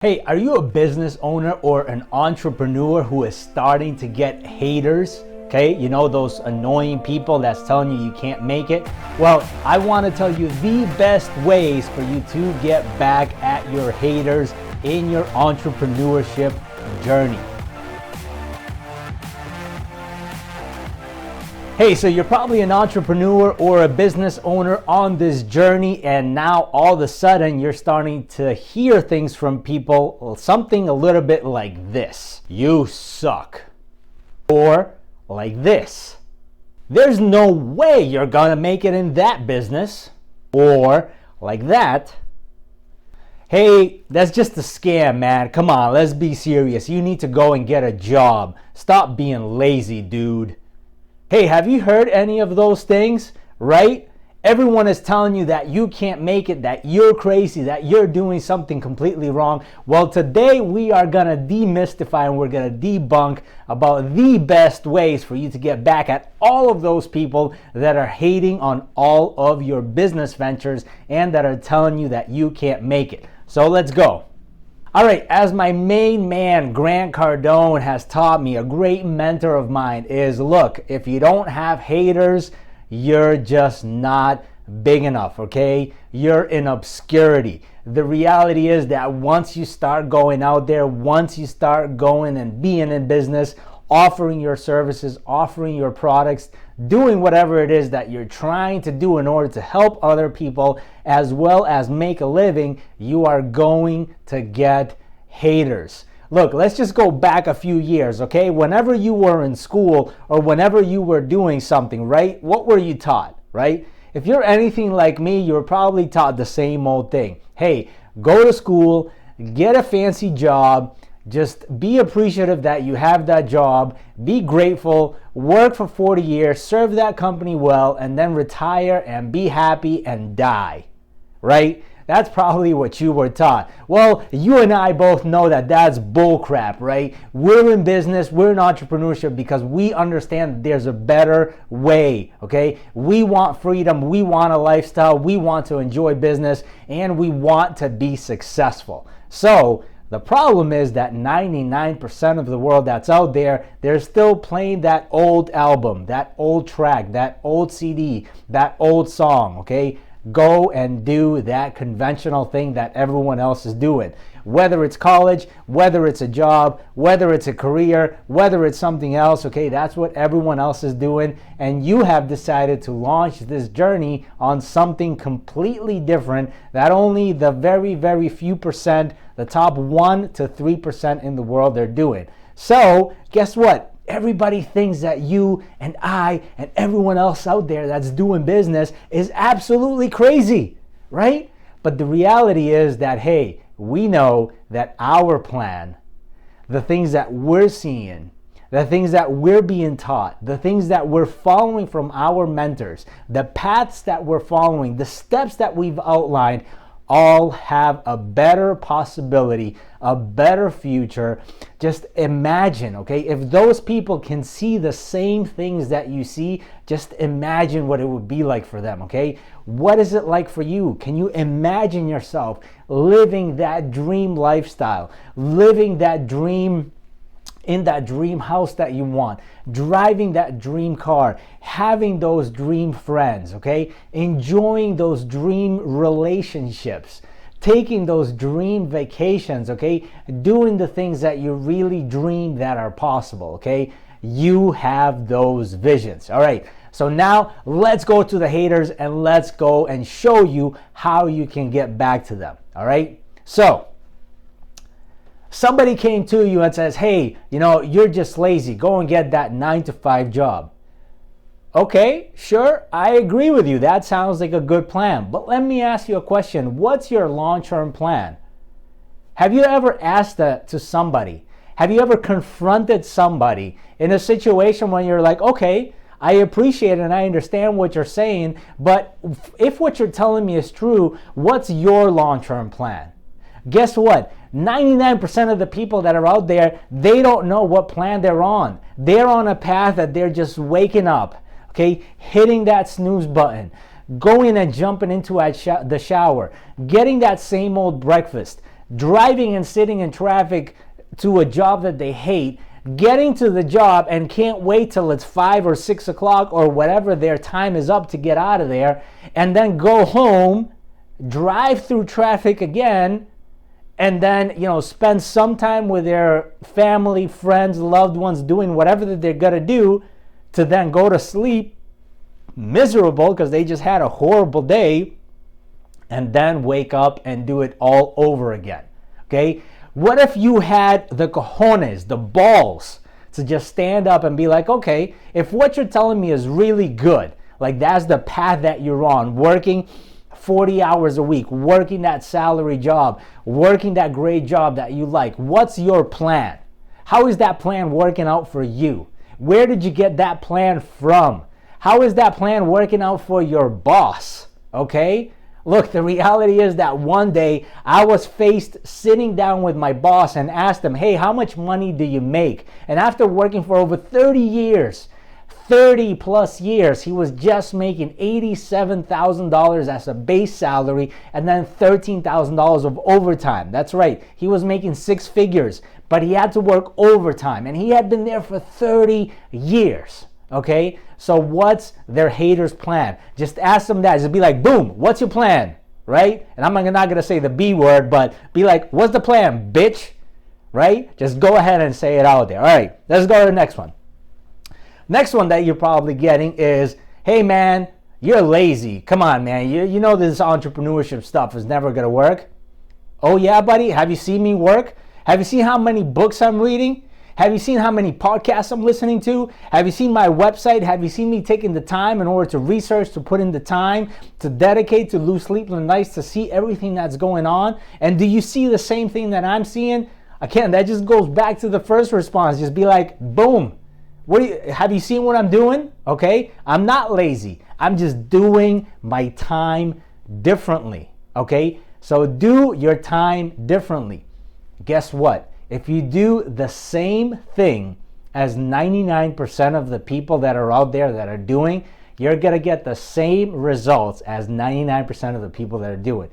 Hey, are you a business owner or an entrepreneur who is starting to get haters? Okay, you know those annoying people that's telling you can't make it? Well, I want to tell you the best ways for you to get back at your haters in your entrepreneurship journey. Hey, so you're probably an entrepreneur or a business owner on this journey, and now all of a sudden you're starting to hear things from people, something a little bit like this: you suck. Or like this: there's no way you're gonna make it in that business. Or like that: hey, that's just a scam, man. Come on, let's be serious. You need to go and get a job. Stop being lazy, dude. Hey, have you heard any of those things, right? Everyone is telling you that you can't make it, that you're crazy, that you're doing something completely wrong. Well, today we are going to demystify and we're going to debunk about the best ways for you to get back at all of those people that are hating on all of your business ventures and that are telling you that you can't make it. So let's go. All right, as my main man, Grant Cardone, has taught me, a great mentor of mine, is look, if you don't have haters, you're just not big enough, okay? You're in obscurity. The reality is that once you start going out there, once you start going and being in business, offering your services, offering your products, doing whatever it is that you're trying to do in order to help other people as well as make a living, you are going to get haters. Look, let's just go back a few years, okay? Whenever you were in school or whenever you were doing something, right? What were you taught, right? If you're anything like me, you were probably taught the same old thing. Hey, go to school, get a fancy job, just be appreciative that you have that job, be grateful, work for 40 years, serve that company well, and then retire and be happy and die, right? That's probably what you were taught. Well, you and I both know that that's bullcrap, right? We're in business, we're in entrepreneurship because we understand that there's a better way, okay? We want freedom, we want a lifestyle, we want to enjoy business, and we want to be successful. So, the problem is that 99% of the world that's out there, they're still playing that old album, that old track, that old CD, that old song, okay? Go and do that conventional thing that everyone else is doing. Whether it's college, whether it's a job, whether it's a career, whether it's something else, okay, that's what everyone else is doing. And you have decided to launch this journey on something completely different that only the very, very few percent, the top 1 to 3% in the world are doing. So guess what? Everybody thinks that you and I and everyone else out there that's doing business is absolutely crazy, right? But the reality is that, hey, we know that our plan, the things that we're seeing, the things that we're being taught, the things that we're following from our mentors, the paths that we're following, the steps that we've outlined, all have a better possibility, a better future. Just imagine, okay, if those people can see the same things that you see, just imagine what it would be like for them, okay? What is it like for you? Can you imagine yourself living that dream lifestyle, living that dream in that dream house that you want, driving that dream car, having those dream friends, okay? Enjoying those dream relationships, taking those dream vacations, okay? Doing the things that you really dream that are possible, okay? You have those visions. All right. So now let's go to the haters and let's go and show you how you can get back to them. All right. So somebody came to you and says, hey, you're just lazy. Go and get that 9-to-5 job. Okay, sure, I agree with you. That sounds like a good plan. But let me ask you a question. What's your long-term plan? Have you ever asked that to somebody? Have you ever confronted somebody in a situation when you're like, okay, I appreciate it and I understand what you're saying, but if what you're telling me is true, what's your long-term plan? Guess what? 99% of the people that are out there, they don't know what plan they're on. They're on a path that they're just waking up, okay, hitting that snooze button, going and jumping into the shower, getting that same old breakfast, driving and sitting in traffic to a job that they hate, getting to the job and can't wait till it's 5 or 6 o'clock or whatever their time is up to get out of there, and then go home, drive through traffic again, and then, spend some time with their family, friends, loved ones, doing whatever that they're going to do, to then go to sleep miserable because they just had a horrible day, and then wake up and do it all over again. Okay? What if you had the cojones, the balls, to just stand up and be like, okay, if what you're telling me is really good, like that's the path that you're on, working 40 hours a week, working that salary job, working that great job that you like, what's your plan? How is that plan working out for you? Where did you get that plan from? How is that plan working out for your boss? Okay? Look, the reality is that one day I was faced sitting down with my boss and asked him, hey, how much money do you make? And after working for over 30 years, 30 plus years, he was just making $87,000 as a base salary and then $13,000 of overtime. That's right. He was making 6 figures, but he had to work overtime, and he had been there for 30 years. Okay? So what's their haters' plan? Just ask them that. Just be like, boom, what's your plan? Right? And I'm not going to say the B word, but be like, what's the plan, bitch? Right? Just go ahead and say it out there. All right, let's go to the next one. Next one that you're probably getting is, hey man, you're lazy. Come on, man. You know this entrepreneurship stuff is never going to work. Oh yeah, buddy? Have you seen me work? Have you seen how many books I'm reading? Have you seen how many podcasts I'm listening to? Have you seen my website? Have you seen me taking the time in order to research, to put in the time, to dedicate, to lose sleepless nights, to see everything that's going on? And do you see the same thing that I'm seeing? Again, that just goes back to the first response. Just be like, boom. Have you seen what I'm doing? Okay, I'm not lazy. I'm just doing my time differently. Okay, so do your time differently. Guess what? If you do the same thing as 99% of the people that are out there that are doing, you're going to get the same results as 99% of the people that are doing.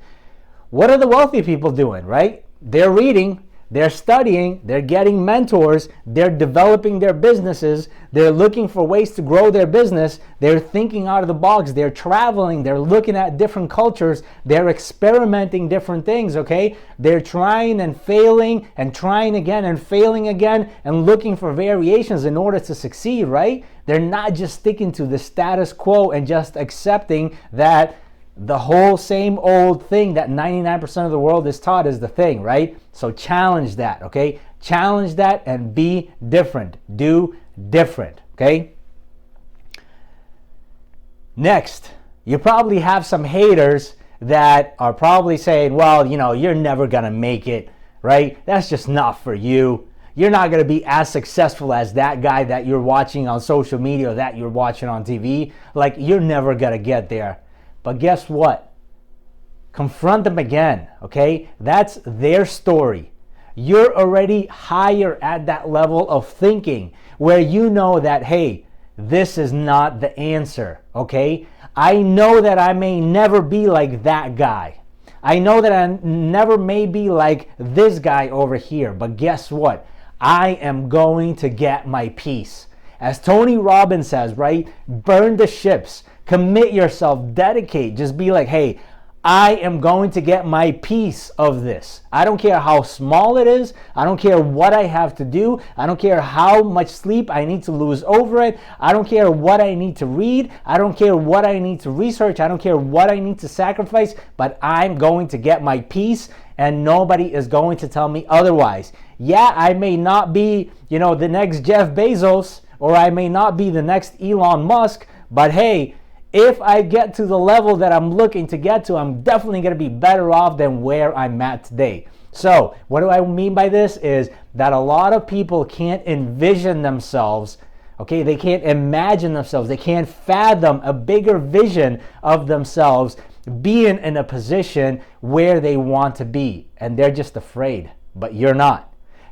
What are the wealthy people doing, right? They're reading. They're studying, they're getting mentors, they're developing their businesses, they're looking for ways to grow their business, they're thinking out of the box, they're traveling, they're looking at different cultures, they're experimenting different things, okay? They're trying and failing and trying again and failing again and looking for variations in order to succeed, right? They're not just sticking to the status quo and just accepting that the whole same old thing that 99% of the world is taught is the thing, right? So challenge that, okay? Challenge that and be different. Do different, okay? Next, you probably have some haters that are probably saying, well, you're never gonna make it, right? That's just not for you. You're not gonna be as successful as that guy that you're watching on social media or that you're watching on TV. Like, you're never gonna get there. But guess what? Confront them again, okay? That's their story. You're already higher at that level of thinking where you know that, hey, this is not the answer, okay? I know that I may never be like that guy. I know that I never may be like this guy over here. But guess what? I am going to get my peace. As Tony Robbins says, right? Burn the ships. Commit yourself, dedicate, just be like, hey, I am going to get my piece of this. I don't care how small it is. I don't care what I have to do. I don't care how much sleep I need to lose over it. I don't care what I need to read. I don't care what I need to research. I don't care what I need to sacrifice, but I'm going to get my piece, and nobody is going to tell me otherwise. Yeah, I may not be, the next Jeff Bezos, or I may not be the next Elon Musk, but hey, if I get to the level that I'm looking to get to, I'm definitely going to be better off than where I'm at today. So what do I mean by this is that a lot of people can't envision themselves, okay? They can't imagine themselves. They can't fathom a bigger vision of themselves being in a position where they want to be. And they're just afraid, but you're not.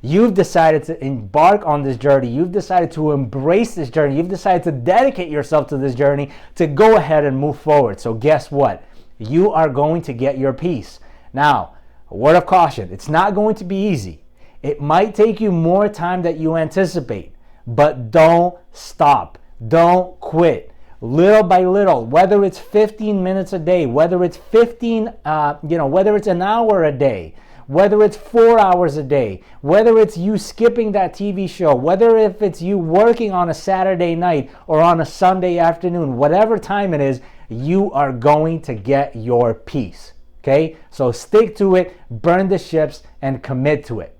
You've decided to embark on this journey. You've decided to embrace this journey. You've decided to dedicate yourself to this journey to go ahead and move forward. So guess what? You are going to get your peace. Now, a word of caution, it's not going to be easy. It might take you more time than you anticipate, but don't stop. Don't quit. Little by little, whether it's 15 minutes a day, whether it's whether it's an hour a day, whether it's 4 hours a day, whether it's you skipping that TV show, whether if it's you working on a Saturday night or on a Sunday afternoon, whatever time it is, you are going to get your piece. Okay? So stick to it, burn the ships, and commit to it.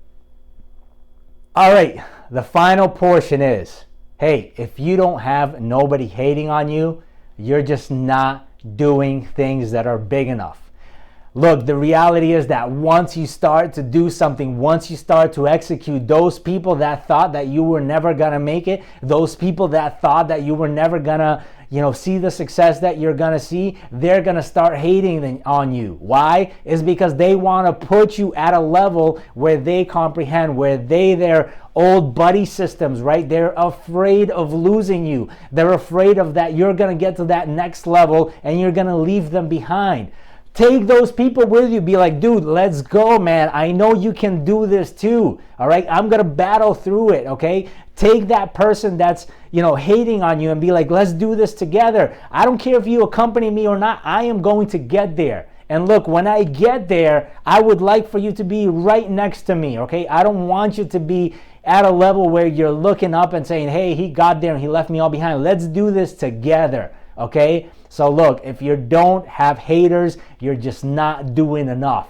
All right, the final portion is, hey, if you don't have nobody hating on you, you're just not doing things that are big enough. Look, the reality is that once you start to do something, once you start to execute, those people that thought that you were never going to make it, those people that thought that you were never going to, see the success that you're going to see, they're going to start hating on you. Why? It's because they want to put you at a level where they comprehend, where their old buddy systems, right? They're afraid of losing you. They're afraid of that you're going to get to that next level and you're going to leave them behind. Take those people with you. Be like, dude, let's go, man. I know you can do this too. All right. I'm going to battle through it. Okay. Take that person that's, hating on you and be like, let's do this together. I don't care if you accompany me or not. I am going to get there. And look, when I get there, I would like for you to be right next to me. Okay. I don't want you to be at a level where you're looking up and saying, hey, he got there and he left me all behind. Let's do this together. Okay. So look, if you don't have haters, you're just not doing enough.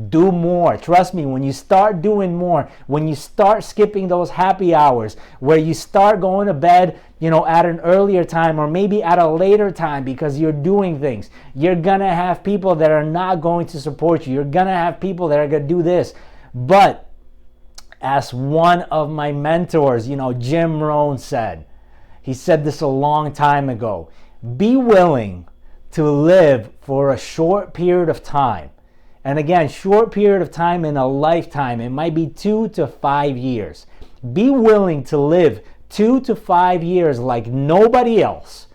Do more. Trust me, when you start doing more, when you start skipping those happy hours, where you start going to bed, at an earlier time or maybe at a later time because you're doing things, you're going to have people that are not going to support you. You're going to have people that are going to do this. But as one of my mentors, Jim Rohn said, he said this a long time ago, be willing to live for a short period of time. And again, short period of time in a lifetime. It might be 2 to 5 years. Be willing to live 2 to 5 years like nobody else.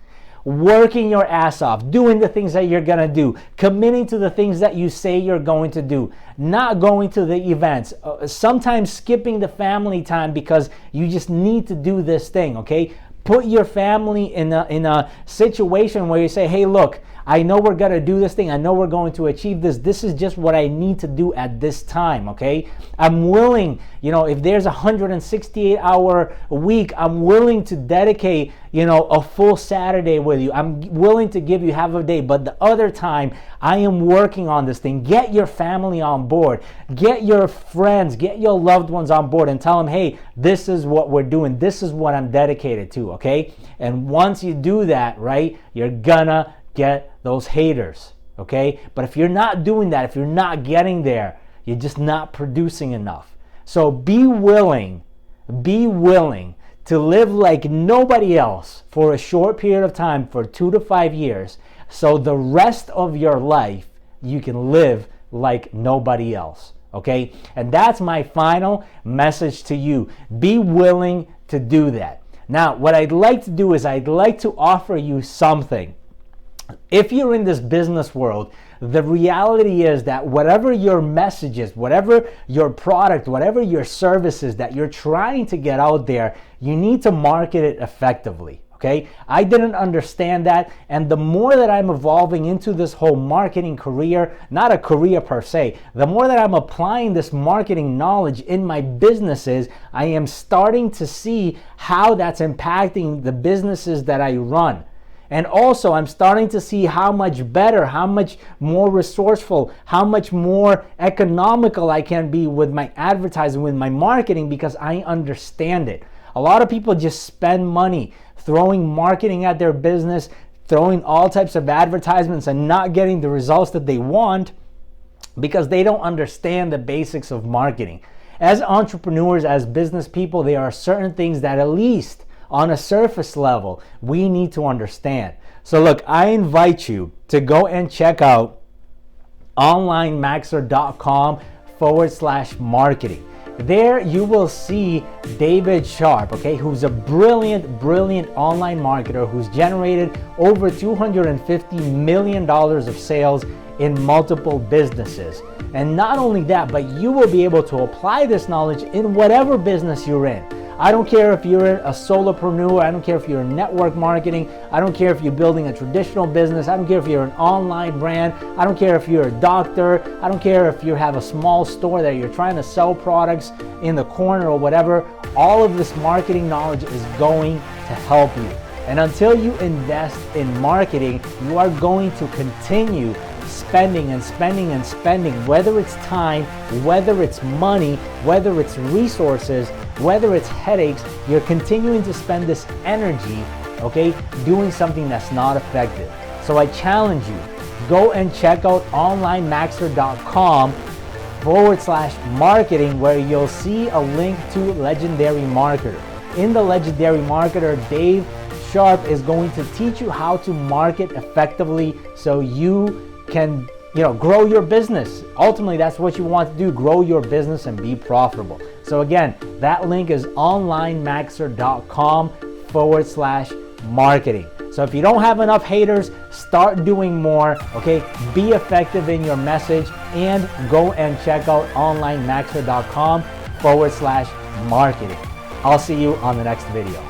Working your ass off, doing the things that you're going to do, committing to the things that you say you're going to do, not going to the events, sometimes skipping the family time because you just need to do this thing, okay? Put your family in a situation where you say, hey, look, I know we're going to do this thing. I know we're going to achieve this. This is just what I need to do at this time, okay? I'm willing, if there's a 168-hour week, I'm willing to dedicate, a full Saturday with you. I'm willing to give you half a day, but the other time, I am working on this thing. Get your family on board. Get your friends, get your loved ones on board and tell them, hey, this is what we're doing. This is what I'm dedicated to, okay? And once you do that, right, you're gonna get those haters, okay? But if you're not doing that, if you're not getting there, you're just not producing enough. So be willing to live like nobody else for a short period of time, for 2 to 5 years, so the rest of your life you can live like nobody else, okay? And that's my final message to you. Be willing to do that. Now, what I'd like to do is I'd like to offer you something. If you're in this business world, the reality is that whatever your message is, whatever your product, whatever your service is that you're trying to get out there, you need to market it effectively, okay? I didn't understand that, and the more that I'm evolving into this whole marketing career, not a career per se, the more that I'm applying this marketing knowledge in my businesses, I am starting to see how that's impacting the businesses that I run. And also, I'm starting to see how much better, how much more resourceful, how much more economical I can be with my advertising, with my marketing, because I understand it. A lot of people just spend money throwing marketing at their business, throwing all types of advertisements and not getting the results that they want because they don't understand the basics of marketing. As entrepreneurs, as business people, there are certain things that at least on a surface level, we need to understand. So look, I invite you to go and check out onlinemaxer.com/marketing. There you will see David Sharp, okay, who's a brilliant online marketer who's generated over $250 million of sales in multiple businesses. And not only that, but you will be able to apply this knowledge in whatever business you're in. I don't care if you're a solopreneur, I don't care if you're in network marketing, I don't care if you're building a traditional business, I don't care if you're an online brand, I don't care if you're a doctor, I don't care if you have a small store that you're trying to sell products in the corner or whatever. All of this marketing knowledge is going to help you. And until you invest in marketing, you are going to continue spending and spending and spending, whether it's time, whether it's money, whether it's resources, whether it's headaches. You're continuing to spend this energy, okay, doing something that's not effective. So I challenge you, go and check out onlinemaxer.com/marketing, where you'll see a link to Legendary Marketer. In the Legendary Marketer, Dave Sharp is going to teach you how to market effectively so you can grow your business. Ultimately, that's what you want to do, grow your business and be profitable. So again, that link is onlinemaxer.com/marketing. So if you don't have enough haters, start doing more, okay? Be effective in your message and go and check out onlinemaxer.com/marketing. I'll see you on the next video.